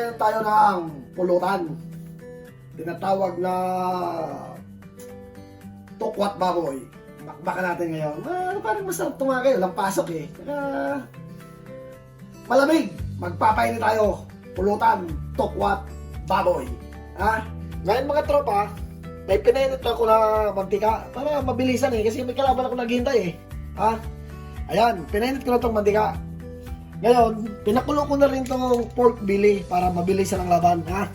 ngayon tayo ng pulutan. Tinatawag na tokwat baboy. Bakbakan natin ngayon. Parang masarap tumagay. Walang pasok eh. Malamig. Magpapainit tayo. Pulutan, tokwat, baboy. Ha? Ngayon mga tropa, may pinainit ako na mantika para mabilisan eh. Kasi may kalaban ako naghihintay eh. Ha? Ayan, pinainit ko na itong mantika. Ngayon, pinakulo ko na rin itong pork belly para mabilisan ang laban. Ha?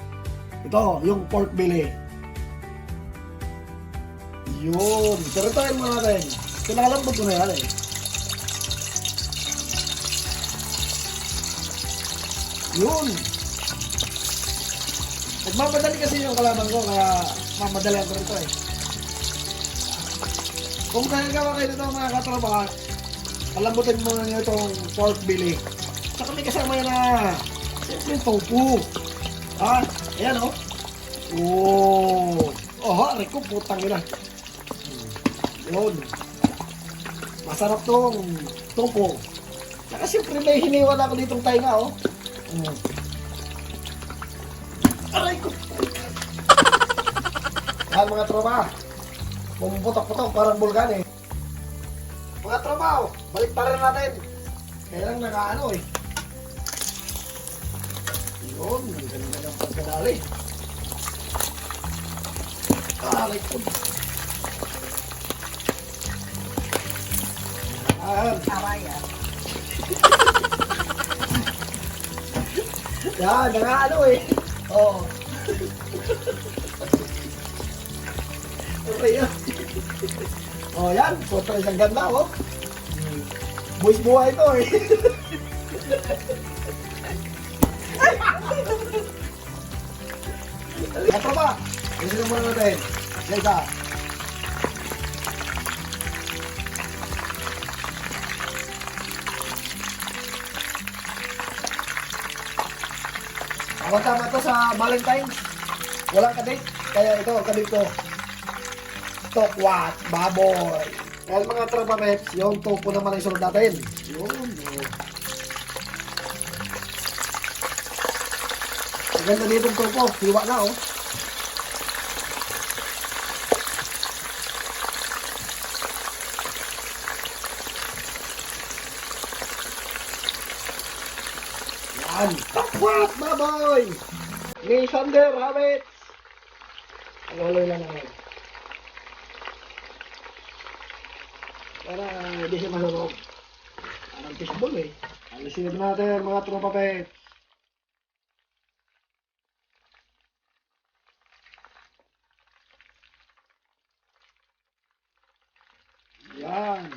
Ito, yung pork belly. Yun. Saritahin mo natin. Kinalambot ko na yan eh. Yun. Nagmamadali kasi yung kalaban ko, kaya mamadali ako rito eh. Kung kaya gawa kayo nito mga katropa, palambutin mo na nyo itong pork belly. Saka may kasama yan na siyempre tofu. Ha? Ayan o. Oh. Oh, reko, putang ina. Yun. Masarap tong tofu. Saka siyempre may hiniwan ako ditong tainga o. Aray ko. Yan mga tropa. Pumuputok-putok parang bulkan eh. Mga tropa, balik pa rin natin. Kaya lang nakaano eh. Yun, ang ganda ng pagkadali. Aray ko. Aray ah. Yan, nakaano eh. Oo. Okay yan. Oh, yan. Puto isang ganda, oh. Buwis buhay ito eh. Ito ba? Isa na muna natin. Isa. Tama to sa Valentine's. Walang kadate. Kaya ito, kadate ko. Tokwat, baboy. Kaya mga tropa peps, yung tofu naman ang sunod natin. Yun. Ang ganda dito yung tofu. Hiwa na oh. Yan. Tokwat, baboy. Ni Sander Habits. Haloy lang naman. Para hindi siya malulog. Parang fishball eh. Alisin natin mga tropa pet. Yan.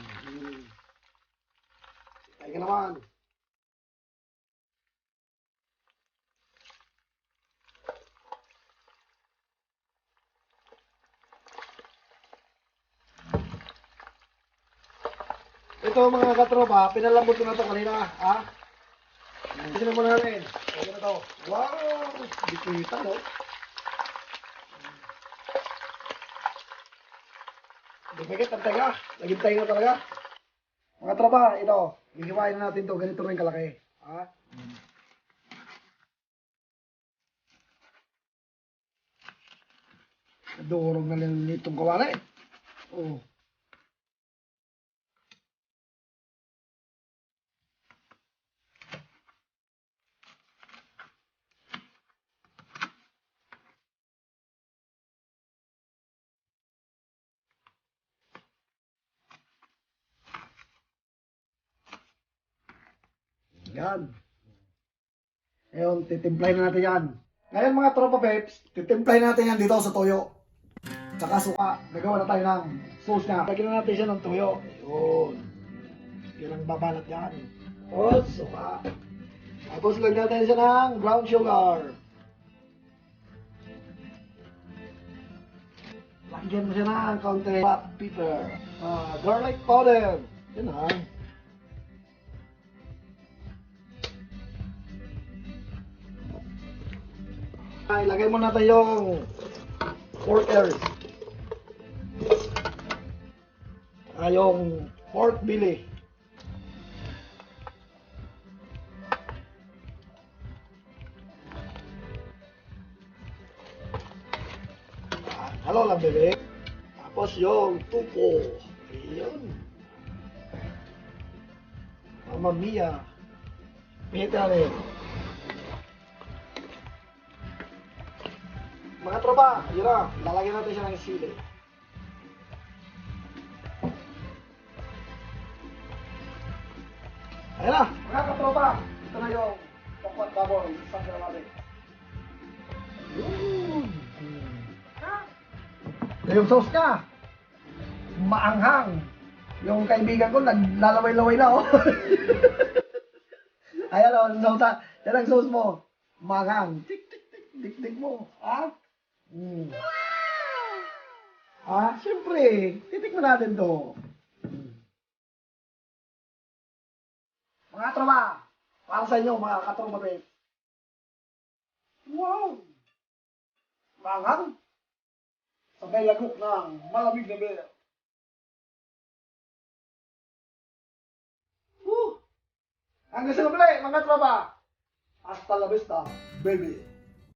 Tayo ka naman. Ito mga katropa, pinalambot ko na ito kanina, ha? Kasi na muna natin. Okay na ito. Wow! Dikita, no? Dipagit, ang taga. Naghintay na talaga. Mga tropa, ito. Gigiwain na natin ito. Ganito rin kalaki. Ha? Durog na lang itong kawana eh. Oh. Yan. Ngayon, titimplahin na natin yan. Ngayon mga tropa peps, titimplahin natin yan dito sa toyo. Tsaka suka. Nagawa na tayo ng sauce niya. Lagyan na natin siya ng toyo. Yun. Yun ang babalat yan. Tapos, suka. Tapos lagyan natin siya ng brown sugar. Lagyan mo siya ng kaunti black pepper. Garlic powder. Yun ha. Ilagay mo natin yung pork ears. Yung pork belly. Halo lang, bebe. Tapos yung tupo. Ayun. Mamma mia. Mihita rin. Mga tropa, yun na. Lalagyan natin siya ng sili. Ayan na, mga katropa. Ito na yung pokwan baboy. Isang na natin. Yun. Yung sauce niya. Maanghang. Yung kaibigan ko, naglalaway-laway na, oh. Ayan, oh. Yan ang sauce mo. Maanghang. Tik-tik-tik mo. Ha? Siyempre. Titikman natin to. Mga tropa. Para sa inyo, mga katropa, babe. Wow! Maanghang. Sabay lagok ng malamig na beer. Hanggang sa muli, mga tropa. Hasta la vista, baby.